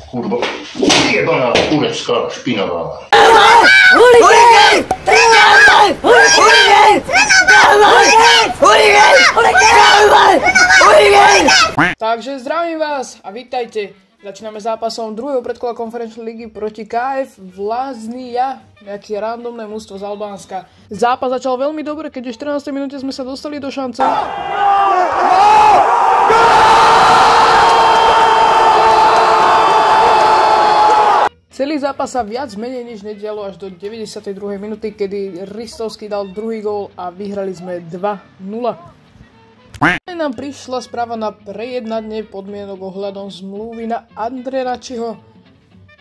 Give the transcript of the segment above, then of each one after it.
Kurva, jebana kurecka špinavá. Hurigán! Hurigán! Hurigán! Takže zdravím vás a vítajte. Začíname zápasom druhého predkola konferenčnej ligy proti KF Vllaznia, nejaké randomné mužstvo z Albánska. Zápas začal veľmi dobre, keď v 14. minúte sme sa dostali do šance. Celý zápas sa viac menej nič nedialo až do 92. minúty, kedy Ristovský dal druhý gól a vyhrali sme 2-0. Nám prišla správa na prejednanie podmienok ohľadom zmluvy na Andrenačiho.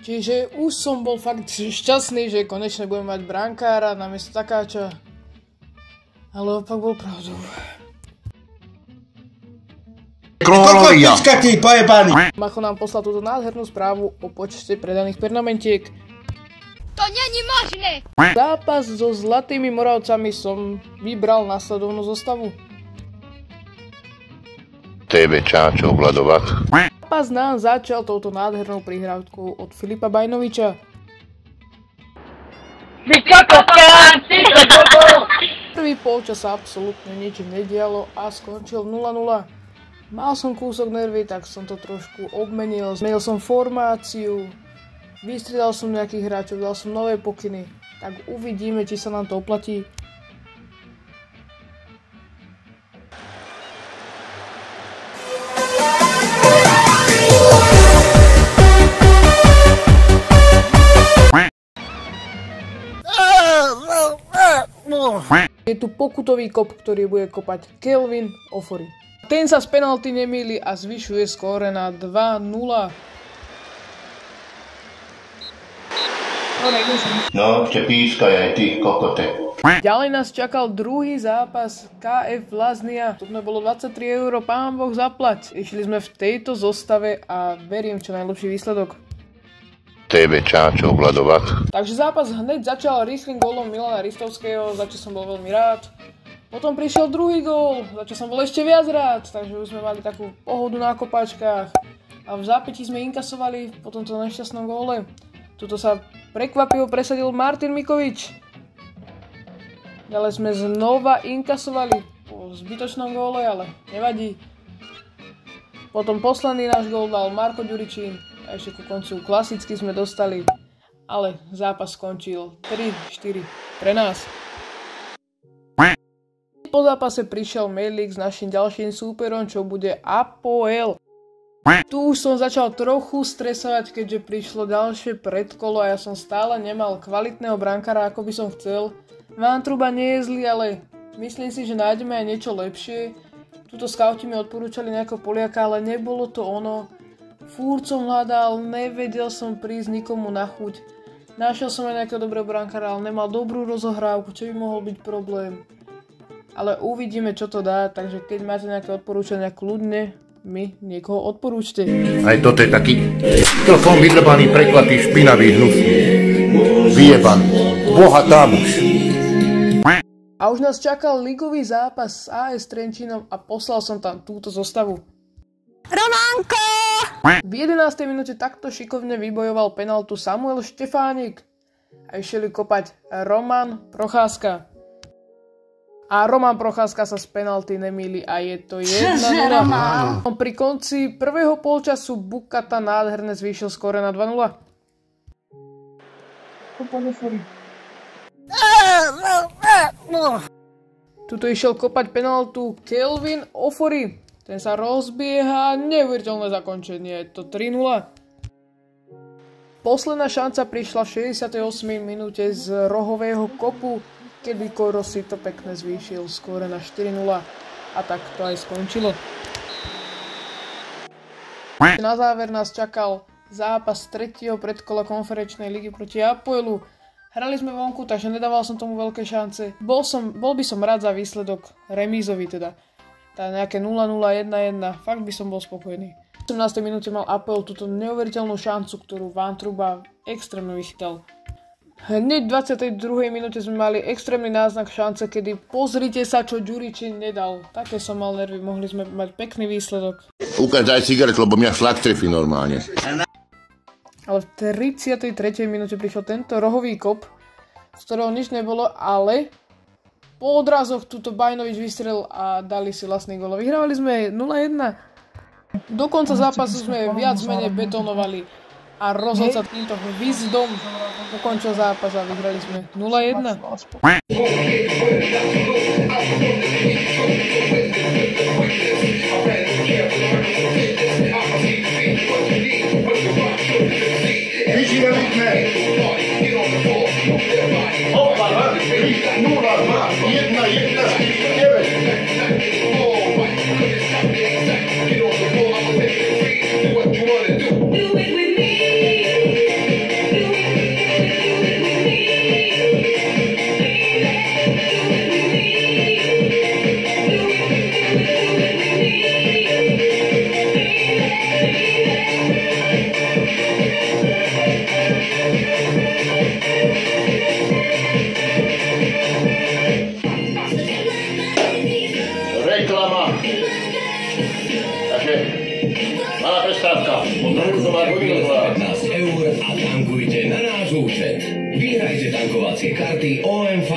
Čiže už som bol fakt šťastný, že konečne budem mať brankára namiesto Takáča. Ale opak bol pravdou. Macho nám poslal túto nádhernú správu o počte predaných pernamentiek. To není možné! Zápas so Zlatými Moravcami som vybral následovnú zostavu. TV Čáčov, Vladovák. Zápas nám začal touto nádhernou prihrávkou od Filipa Bajnoviča. Prvý polčas sa absolútne nič nedialo a skončil 0-0. Mal som kúsok nervy, tak som to trošku obmenil. Zmenil som formáciu, vystriedal som nejakých hráčov, dal som nové pokyny. Tak uvidíme, či sa nám to oplatí. Je tu pokutový kop, ktorý bude kopať Kelvin Ofori. Ten sa z penalty nemýli a zvyšuje skóre na 2-0. No, ešte pískaj aj ty, kokote. Ďalej nás čakal druhý zápas KF Vllaznia. Tu bolo 23 €, pán Boh zaplať. Išli sme v tejto zostave a verím čo najlepší výsledok. TV Čáčov, Vladovák. Takže zápas hneď začal rýchlym gólom Milana Ristovského, za čo som bol veľmi rád. Potom prišiel druhý gól, za čo som bol ešte viac rád, takže už sme mali takú pohodu na kopačkách. A v zápätí sme inkasovali po tomto nešťastnom góle. Tuto sa prekvapivo presadil Martin Mikovič. Ďalej sme znova inkasovali po zbytočnom góle, ale nevadí. Potom posledný náš gól dal Marko Ďuričín. A ešte ku koncu klasicky sme dostali, ale zápas skončil 3-4 pre nás. Po zápase prišiel mailík s našim ďalším súperom, čo bude Apoel. Tu už som začal trochu stresovať, keďže prišlo ďalšie predkolo a ja som stále nemal kvalitného brankára, ako by som chcel. Vantruba nie je zlý, ale myslím si, že nájdeme aj niečo lepšie. Tuto skauti mi odporúčali nejakého Poliaka, ale nebolo to ono. Fúrt som hľadal, nevedel som prísť nikomu na chuť. Našiel som aj nejakého dobrého brankára, ale nemal dobrú rozohrávku, čo by mohol byť problém. Ale uvidíme, čo to dá, takže keď máte nejaké odporúčania, kľudne mi niekoho odporúčte. Aj toto je taký telefón vydrbaný, preklatý, špinavý, hnusný. Vyjebaný. Bohatá muž. A už nás čakal ligový zápas s AS Trenčínom a poslal som tam túto zostavu. Románko! V 11. minúte takto šikovne vybojoval penaltu Samuel Štefánik a išiel kopať Roman Procházka. A Roman Procházka sa z penalty nemýli a je to 1-0. Pri konci prvého polčasu Bukata nádherne zvýšil skóre na 2-0. Tuto išiel kopať penaltu Kelvin Ofori. Ten sa rozbieha, neuveriteľné zakončenie, je to 3-0. Posledná šanca prišla v 68. minúte z rohového kopu, kedy Koro si to pekne zvýšil skóre na 4-0 a tak to aj skončilo. Na záver nás čakal zápas tretieho predkola konferenčnej ligy proti Apoelu. Hrali sme vonku, takže nedával som tomu veľké šance. Bol by som rád za výsledok remízový teda. Tá nejaké 0-0, 1-1, fakt by som bol spokojný. V 18. minúte mal Apoel túto neuveriteľnú šancu, ktorú Vantruba extrémne vychytal. Hneď v 22. minúte sme mali extrémny náznak šance, kedy pozrite sa, čo Ďuričín nedal. Také som mal nervy, mohli sme mať pekný výsledok. Ukáž, daj cigaret, lebo mňa šlak trefí normálne. Ale v 33. minúte prišiel tento rohový kop, z ktorého nič nebolo, ale po odrazoch túto Bajnovič vystrel a dali si vlastný gól. Vyhrávali sme 0-1. Do konca zápasu sme viac menej betonovali a rozhodca týmto hvizdom ukončil zápas a vyhrali sme 0-1. Vyšíme rytme. Opa, 3, 0, 2, 1, reklama. Takže malá prestávka. Bonusová hodinka. 15 € a tankujte na náš účet. Vyhrajte tankovacie karty OMV.